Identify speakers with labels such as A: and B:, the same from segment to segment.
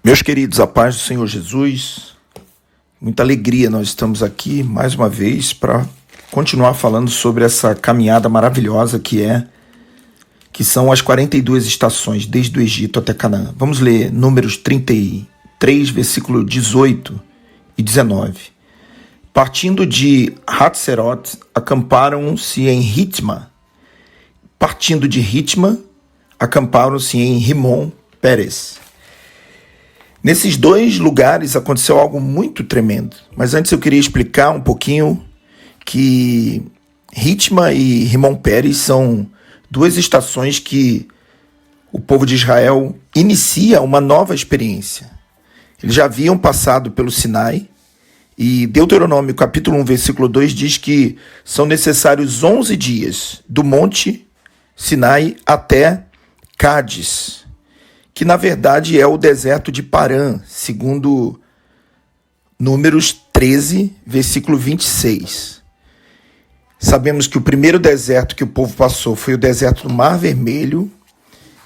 A: Meus queridos, a paz do Senhor Jesus, muita alegria, nós estamos aqui mais uma vez para continuar falando sobre essa caminhada maravilhosa que são as 42 estações desde o Egito até Canaã. Vamos ler Números 33, versículo 18 e 19. Partindo de Hatzerote, acamparam-se em Ritma. Partindo de Ritma, acamparam-se em Rimon-Pérez. Nesses dois lugares aconteceu algo muito tremendo. Mas antes eu queria explicar um pouquinho que Ritma e Rimon-Pérez são duas estações que o povo de Israel inicia uma nova experiência. Eles já haviam passado pelo Sinai e Deuteronômio capítulo 1, versículo 2 diz que são necessários 11 dias do monte Sinai até Cádiz, que na verdade é o deserto de Parã, segundo Números 13, versículo 26. Sabemos que o primeiro deserto que o povo passou foi o deserto do Mar Vermelho,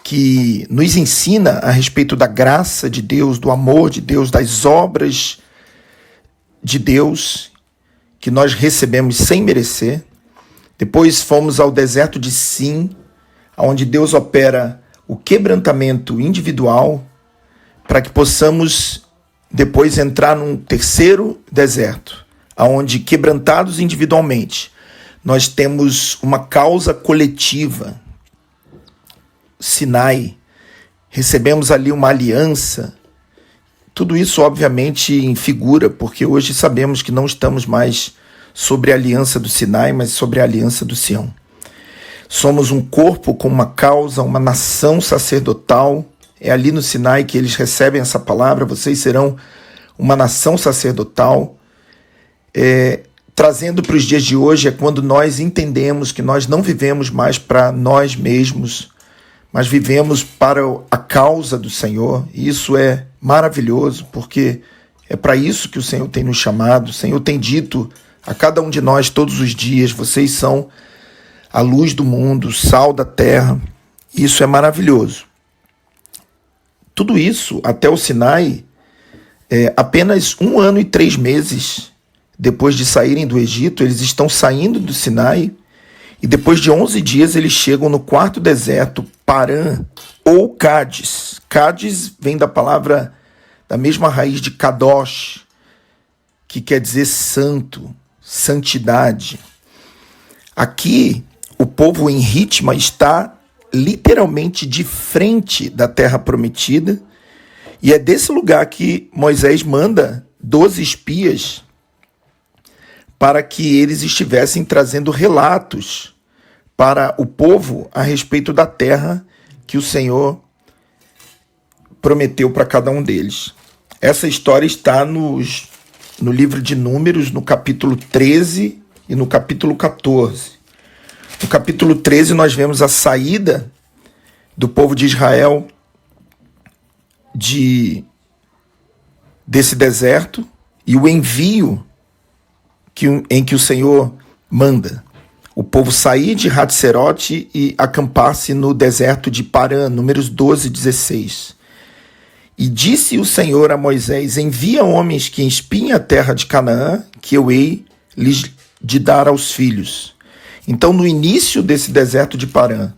A: que nos ensina a respeito da graça de Deus, do amor de Deus, das obras de Deus, que nós recebemos sem merecer. Depois fomos ao deserto de Sim, onde Deus opera o quebrantamento individual, para que possamos depois entrar num terceiro deserto, onde quebrantados individualmente, nós temos uma causa coletiva, Sinai, recebemos ali uma aliança, tudo isso obviamente em figura, porque hoje sabemos que não estamos mais sobre a aliança do Sinai, mas sobre a aliança do Sião. Somos um corpo com uma causa, uma nação sacerdotal. É ali no Sinai que eles recebem essa palavra, vocês serão uma nação sacerdotal. Trazendo para os dias de hoje é quando nós entendemos que nós não vivemos mais para nós mesmos, mas vivemos para a causa do Senhor. E isso é maravilhoso, porque é para isso que o Senhor tem nos chamado. O Senhor tem dito a cada um de nós todos os dias: vocês são a luz do mundo, o sal da terra. Isso é maravilhoso. Tudo isso, até o Sinai, apenas 1 ano e 3 meses depois de saírem do Egito, eles estão saindo do Sinai e depois de 11 dias eles chegam no quarto deserto, Parã ou Cádiz. Cádiz vem da palavra, da mesma raiz de Kadosh, que quer dizer santo, santidade. Aqui, o povo em Ritma está literalmente de frente da terra prometida, e é desse lugar que Moisés manda 12 espias para que eles estivessem trazendo relatos para o povo a respeito da terra que o Senhor prometeu para cada um deles. Essa história está no livro de Números, no capítulo 13 e no capítulo 14. No capítulo 13 nós vemos a saída do povo de Israel desse deserto e o envio em que o Senhor manda o povo sair de Hatzerote e acampar-se no deserto de Parã, Números 12, 16. E disse o Senhor a Moisés: envia homens que espiem a terra de Canaã, que eu hei lhes de dar aos filhos. Então, no início desse deserto de Parã,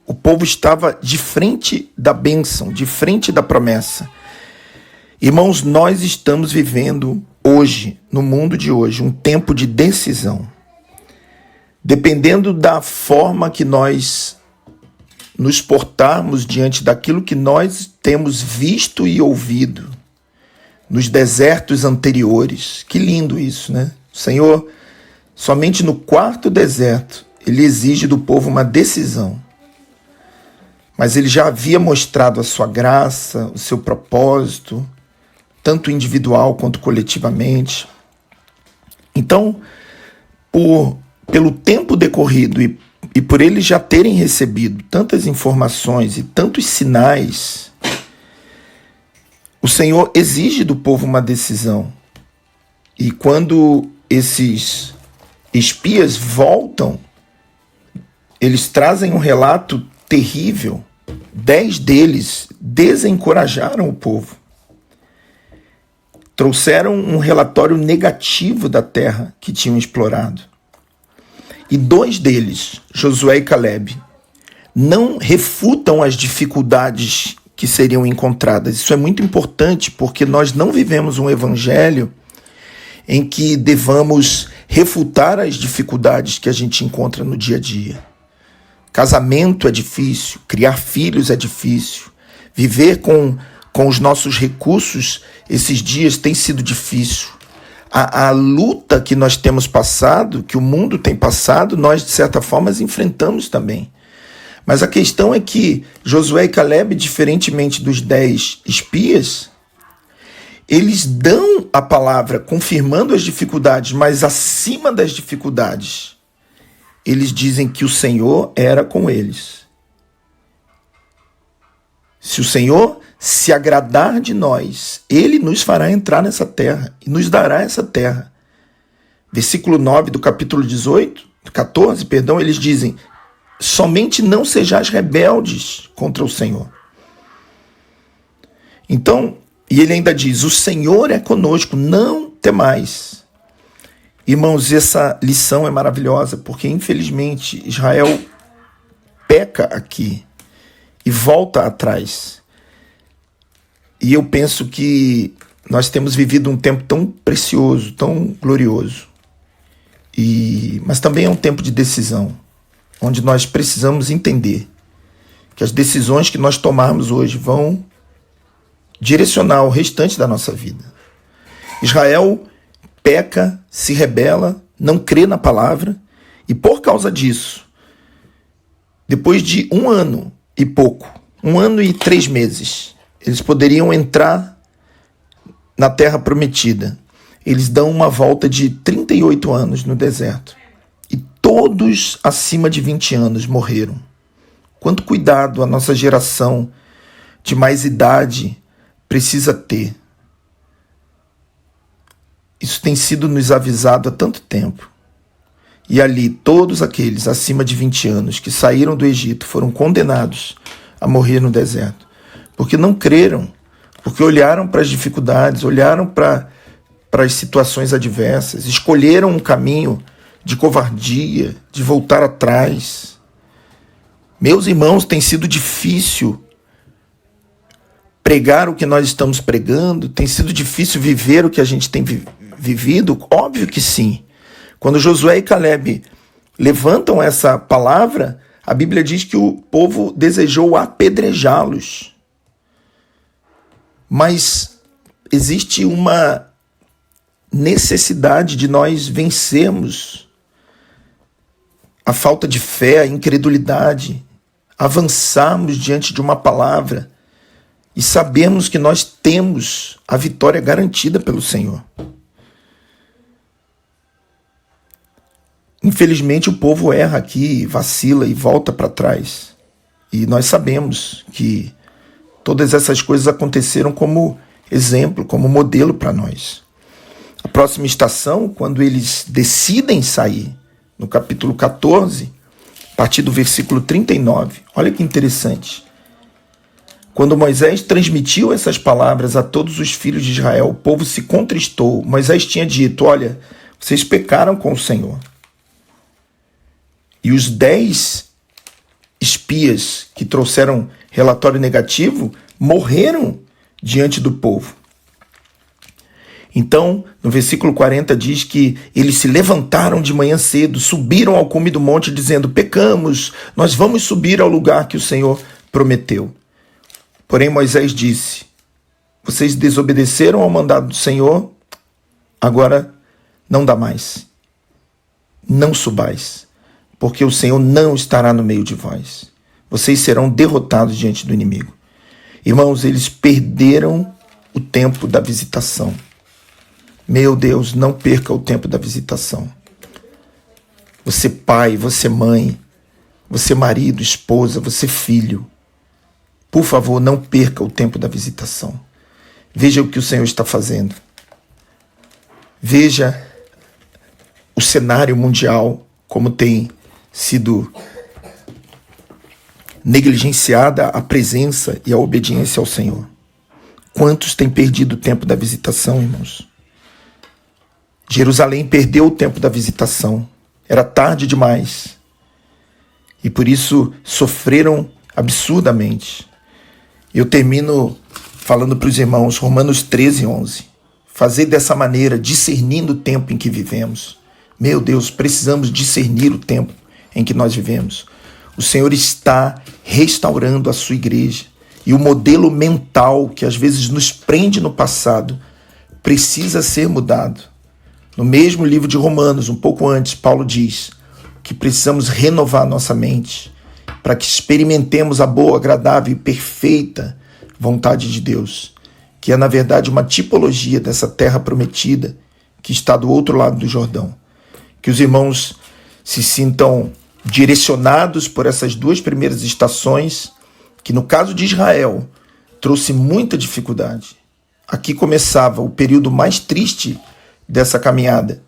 A: o povo estava de frente da bênção, de frente da promessa. Irmãos, nós estamos vivendo hoje, no mundo de hoje, um tempo de decisão. Dependendo da forma que nós nos portarmos diante daquilo que nós temos visto e ouvido nos desertos anteriores. Que lindo isso, né? O Senhor, somente no quarto deserto, ele exige do povo uma decisão. Mas ele já havia mostrado a sua graça, o seu propósito, tanto individual quanto coletivamente. Então, pelo tempo decorrido e por eles já terem recebido tantas informações e tantos sinais, o Senhor exige do povo uma decisão. E quando esses espias voltam, eles trazem um relato terrível. 10 deles desencorajaram o povo. trouxeram um relatório negativo da terra que tinham explorado. E 2 deles, Josué e Caleb, não refutam as dificuldades que seriam encontradas. Isso é muito importante porque nós não vivemos um evangelho em que devamos refutar as dificuldades que a gente encontra no dia a dia. Casamento é difícil, criar filhos é difícil, viver com os nossos recursos esses dias tem sido difícil. A luta que nós temos passado, que o mundo tem passado, nós de certa forma enfrentamos também. Mas a questão é que Josué e Caleb, diferentemente dos 10 espias, eles dão a palavra confirmando as dificuldades, mas acima das dificuldades, eles dizem que o Senhor era com eles. Se o Senhor se agradar de nós, Ele nos fará entrar nessa terra e nos dará essa terra. Versículo 9 do capítulo 14, eles dizem: somente não sejais rebeldes contra o Senhor. Então, e ele ainda diz: o Senhor é conosco, não temais. Irmãos, essa lição é maravilhosa, porque infelizmente Israel peca aqui e volta atrás. E eu penso que nós temos vivido um tempo tão precioso, tão glorioso, mas também é um tempo de decisão, onde nós precisamos entender que as decisões que nós tomarmos hoje vão direcionar o restante da nossa vida. Israel peca, se rebela, não crê na palavra, e por causa disso, depois de 1 ano e pouco, 1 ano e 3 meses, eles poderiam entrar na terra prometida. Eles dão uma volta de 38 anos no deserto. E todos acima de 20 anos morreram. Quanto cuidado a nossa geração de mais idade precisa ter. Isso tem sido nos avisado há tanto tempo. E ali, todos aqueles acima de 20 anos que saíram do Egito foram condenados a morrer no deserto. Porque não creram, porque olharam para as dificuldades, olharam para as situações adversas, escolheram um caminho de covardia, de voltar atrás. Meus irmãos, tem sido difícil pregar o que nós estamos pregando, tem sido difícil viver o que a gente tem vivido? Óbvio que sim. Quando Josué e Caleb levantam essa palavra, a Bíblia diz que o povo desejou apedrejá-los. Mas existe uma necessidade de nós vencermos a falta de fé, a incredulidade, avançarmos diante de uma palavra e sabermos que nós temos a vitória garantida pelo Senhor. Infelizmente o povo erra aqui, vacila e volta para trás. E nós sabemos que todas essas coisas aconteceram como exemplo, como modelo para nós. A próxima estação, quando eles decidem sair, no capítulo 14, a partir do versículo 39, olha que interessante. Quando Moisés transmitiu essas palavras a todos os filhos de Israel, o povo se contristou. Moisés tinha dito: olha, vocês pecaram com o Senhor. E os 10 espias que trouxeram relatório negativo morreram diante do povo. Então, no versículo 40 diz que eles se levantaram de manhã cedo, subiram ao cume do monte dizendo: pecamos, nós vamos subir ao lugar que o Senhor prometeu. Porém Moisés disse: vocês desobedeceram ao mandado do Senhor, agora não dá mais. Não subais, porque o Senhor não estará no meio de vós. Vocês serão derrotados diante do inimigo. Irmãos, eles perderam o tempo da visitação. Meu Deus, não perca o tempo da visitação. Você pai, você mãe, você marido, esposa, você filho. Por favor, não perca o tempo da visitação. Veja o que o Senhor está fazendo. Veja o cenário mundial, como tem sido negligenciada a presença e a obediência ao Senhor. Quantos têm perdido o tempo da visitação, irmãos? Jerusalém perdeu o tempo da visitação. Era tarde demais. E por isso sofreram absurdamente. Eu termino falando para os irmãos, Romanos 13:11. Fazer dessa maneira, discernindo o tempo em que vivemos. Meu Deus, precisamos discernir o tempo em que nós vivemos. O Senhor está restaurando a sua igreja. E o modelo mental que às vezes nos prende no passado precisa ser mudado. No mesmo livro de Romanos, um pouco antes, Paulo diz que precisamos renovar nossa mente para que experimentemos a boa, agradável e perfeita vontade de Deus, que é, na verdade, uma tipologia dessa terra prometida que está do outro lado do Jordão. Que os irmãos se sintam direcionados por essas duas primeiras estações, que no caso de Israel, trouxe muita dificuldade. Aqui começava o período mais triste dessa caminhada.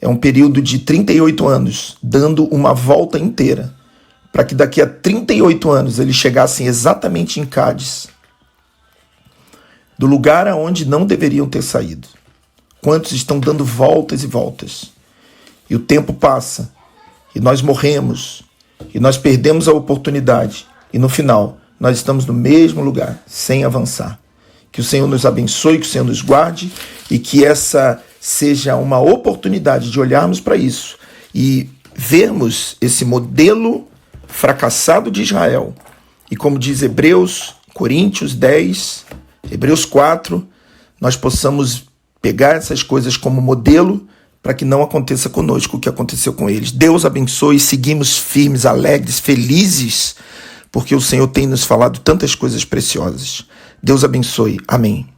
A: É um período de 38 anos, dando uma volta inteira, para que daqui a 38 anos eles chegassem exatamente em Cádiz, do lugar aonde não deveriam ter saído. Quantos estão dando voltas e voltas? E o tempo passa, e nós morremos, e nós perdemos a oportunidade, e no final nós estamos no mesmo lugar, sem avançar. Que o Senhor nos abençoe, que o Senhor nos guarde, e que essa seja uma oportunidade de olharmos para isso e vermos esse modelo fracassado de Israel. E como diz Hebreus, Coríntios 10, Hebreus 4, nós possamos pegar essas coisas como modelo para que não aconteça conosco o que aconteceu com eles. Deus abençoe, seguimos firmes, alegres, felizes, porque o Senhor tem nos falado tantas coisas preciosas. Deus abençoe. Amém.